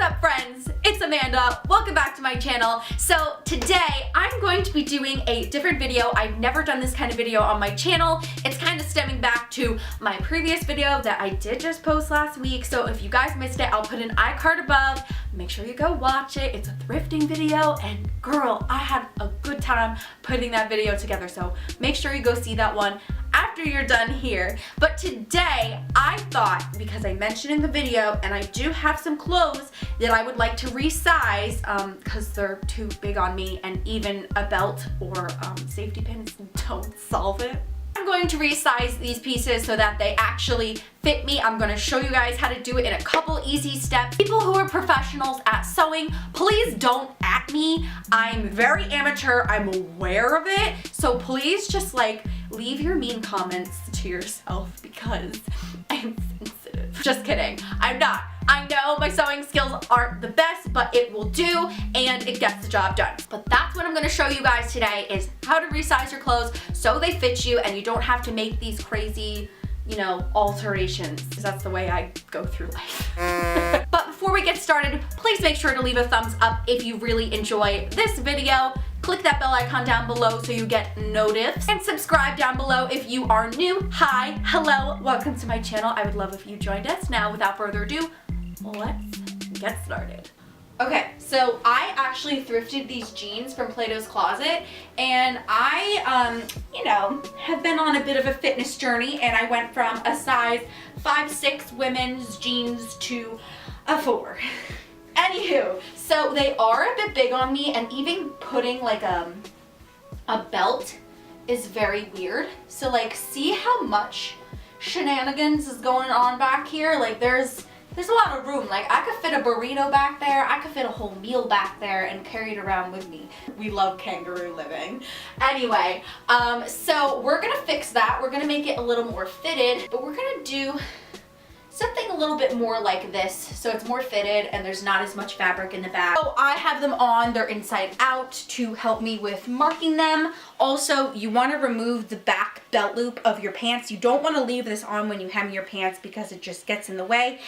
up, friends? It's Amanda. Welcome back to my channel. So today I'm going to be doing a different video. I've never done this kind of video on my channel. It's kind of stemming back to my previous video that I did just post last week. So if you guys missed it, I'll put an iCard above. Make sure you go watch it. It's a thrifting video, and girl, I had a good time putting that video together. So make sure you go see that one after you're done here. But today I thought, because I mentioned in the video, and I do have some clothes that I would like to resize because they're too big on me, and even a belt or safety pins don't solve it. I'm going to resize these pieces so that they actually fit me. I'm going to show you guys how to do it in a couple easy steps. People who are professionals at sewing, please don't at me. I'm very amateur. I'm aware of it. So please just like leave your mean comments to yourself because I'm sensitive. Just kidding. I'm not. I know my sewing skills aren't the best, but it will do and it gets the job done. But that's what I'm going to show you guys today, is how to resize your clothes so they fit you and you don't have to make these crazy, you know, alterations, because that's the way I go through life. But before we get started, please make sure to leave a thumbs up if you really enjoy this video. Click that bell icon down below so you get notifs, and subscribe down below if you are new. Hi, hello, welcome to my channel. I would love if you joined us. Now, without further ado, let's get started. Okay, so I actually thrifted these jeans from Plato's Closet, and I, you know, have been on a bit of a fitness journey, and I went from a size 5'6" women's jeans to a 4. Anywho, so they are a bit big on me, and even putting like a belt is very weird. So like, see how much shenanigans is going on back here? Like there's a lot of room. Like I could fit a burrito back there. I could fit a whole meal back there and carry it around with me. We love kangaroo living. Anyway, so we're gonna fix that. We're gonna make it a little more fitted, but we're gonna do something a little bit more like this, so it's more fitted and there's not as much fabric in the back. So I have them on, they're inside out to help me with marking them. Also, you want to remove the back belt loop of your pants. You don't want to leave this on when you hem your pants because it just gets in the way,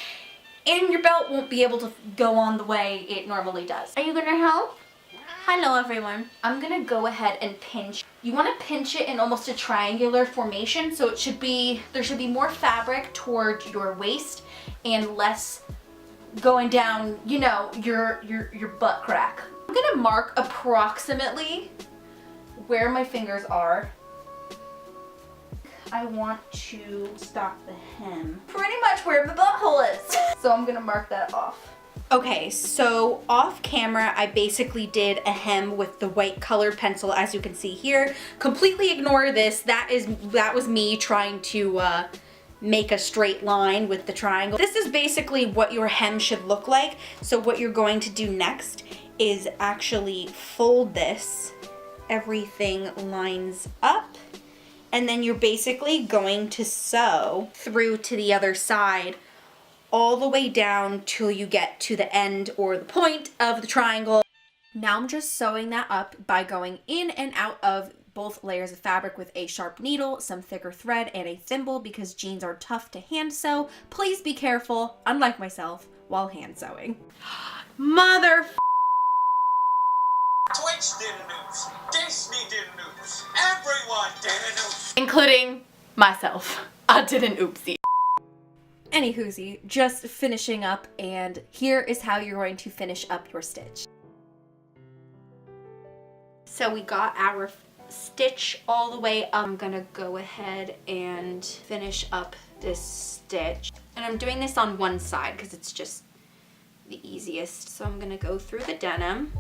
and your belt won't be able to go on the way it normally does. Are you gonna help? Hello everyone. I'm gonna go ahead and pinch. You want to pinch it in almost a triangular formation, so it should be, there should be more fabric toward your waist and less going down, you know, your butt crack. I'm gonna mark approximately where my fingers are. I want to stop the hem pretty much where the butthole is. So I'm gonna mark that off. Okay, so off camera, I basically did a hem with the white colored pencil, as you can see here. Completely ignore this. That was me trying to make a straight line with the triangle. This is basically what your hem should look like. So what you're going to do next is actually fold this. Everything lines up. And then you're basically going to sew through to the other side all the way down till you get to the end or the point of the triangle. Now I'm just sewing that up by going in and out of both layers of fabric with a sharp needle, some thicker thread, and a thimble because jeans are tough to hand sew. Please be careful, unlike myself, while hand sewing. Mother Twitch did a news, Disney did a news, everyone did a news. Including myself. I did an oopsie. Anywhoosie, just finishing up, and here is how you're going to finish up your stitch. So we got our stitch all the way up. I'm gonna go ahead and finish up this stitch. And I'm doing this on one side because it's just the easiest. So I'm gonna go through the denim,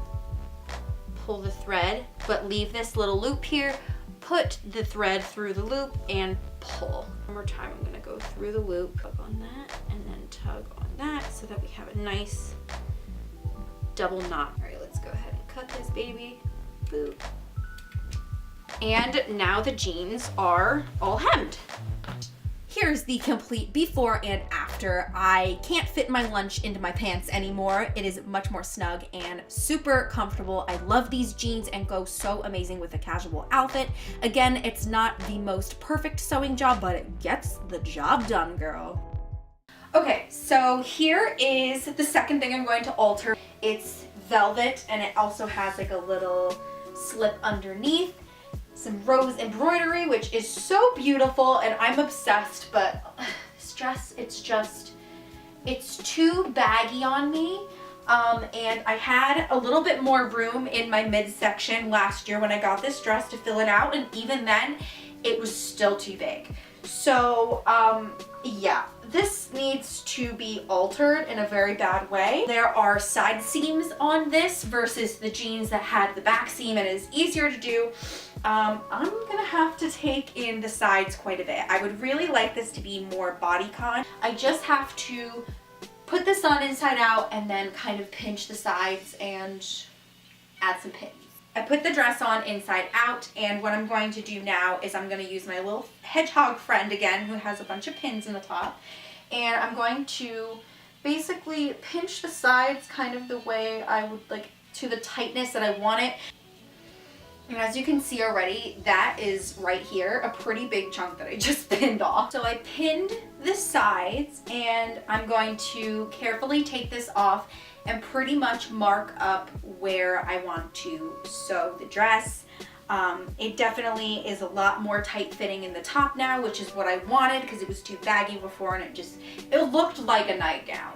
pull the thread, but leave this little loop here, put the thread through the loop, and pull. One more time, I'm gonna go through the loop, tug on that, and then tug on that so that we have a nice double knot. All right, let's go ahead and cut this baby. Boop. And now the jeans are all hemmed. Here's the complete before and after. I can't fit my lunch into my pants anymore. It is much more snug and super comfortable. I love these jeans and go so amazing with a casual outfit. Again, it's not the most perfect sewing job, but it gets the job done, girl. Okay, so here is the second thing I'm going to alter. It's velvet, and it also has like a little slip underneath. Some rose embroidery, which is so beautiful, and I'm obsessed, but this dress, it's too baggy on me. And I had a little bit more room in my midsection last year when I got this dress to fill it out, and even then, it was still too big. So, yeah, this needs to be altered in a very bad way. There are side seams on this versus the jeans that had the back seam, and it is easier to do. I'm gonna have to take in the sides quite a bit. I would really like this to be more bodycon. I just have to put this on inside out and then kind of pinch the sides and add some pins. I put the dress on inside out, and what I'm going to do now is I'm going to use my little hedgehog friend again, who has a bunch of pins in the top, and I'm going to basically pinch the sides kind of the way I would like, to the tightness that I want it. And as you can see already, that is right here, a pretty big chunk that I just pinned off. So I pinned the sides, and I'm going to carefully take this off and pretty much mark up where I want to sew the dress. It definitely is a lot more tight fitting in the top now, which is what I wanted because it was too baggy before, and it looked like a nightgown.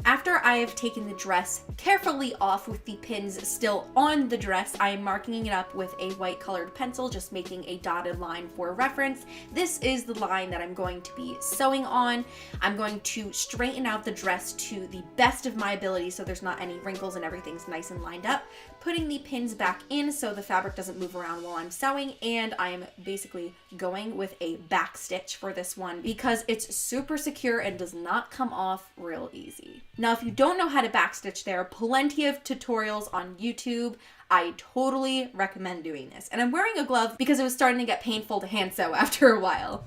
After I have taken the dress carefully off with the pins still on the dress, I am marking it up with a white colored pencil, just making a dotted line for reference. This is the line that I'm going to be sewing on. I'm going to straighten out the dress to the best of my ability so there's not any wrinkles and everything's nice and lined up. Putting the pins back in so the fabric doesn't move around while I'm sewing, and I am basically going with a back stitch for this one because it's super secure and does not come off real easy. Now, if you don't know how to backstitch, there are plenty of tutorials on YouTube. I totally recommend doing this. And I'm wearing a glove because it was starting to get painful to hand sew after a while.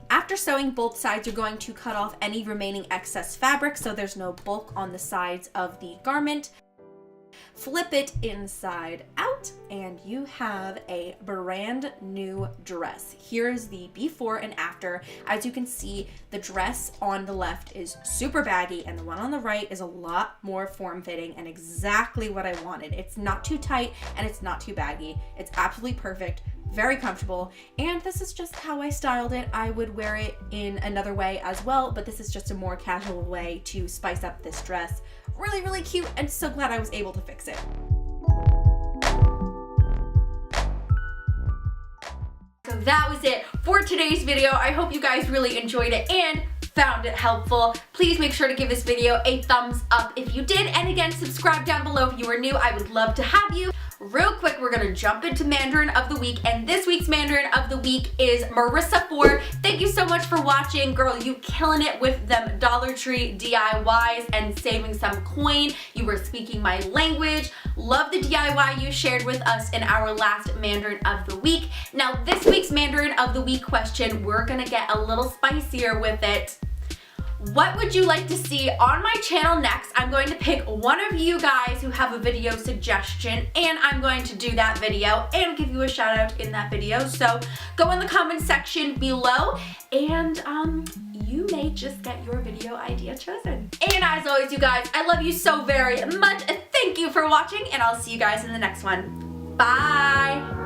After sewing both sides, you're going to cut off any remaining excess fabric so there's no bulk on the sides of the garment. Flip it inside out, and you have a brand new dress. Here's the before and after. As you can see, the dress on the left is super baggy, and the one on the right is a lot more form-fitting and exactly what I wanted. It's not too tight, and it's not too baggy. It's absolutely perfect, very comfortable, and this is just how I styled it. I would wear it in another way as well, but this is just a more casual way to spice up this dress. Really, really cute, and so glad I was able to fix it. So that was it for today's video. I hope you guys really enjoyed it and found it helpful. Please make sure to give this video a thumbs up if you did, and again, subscribe down below if you are new. I would love to have you. Real quick, we're gonna jump into Mandarin of the Week, and this week's Mandarin of the Week is Marissa4. Thank you so much for watching. Girl, you killing it with them Dollar Tree DIYs and saving some coin. You were speaking my language. Love the DIY you shared with us in our last Mandarin of the Week. Now, this week's Mandarin of the Week question, we're gonna get a little spicier with it. What would you like to see on my channel next? I'm going to pick one of you guys who have a video suggestion, and I'm going to do that video and give you a shout out in that video. So go in the comment section below, and you may just get your video idea chosen. And as always, you guys, I love you so very much. Thank you for watching, and I'll see you guys in the next one. Bye.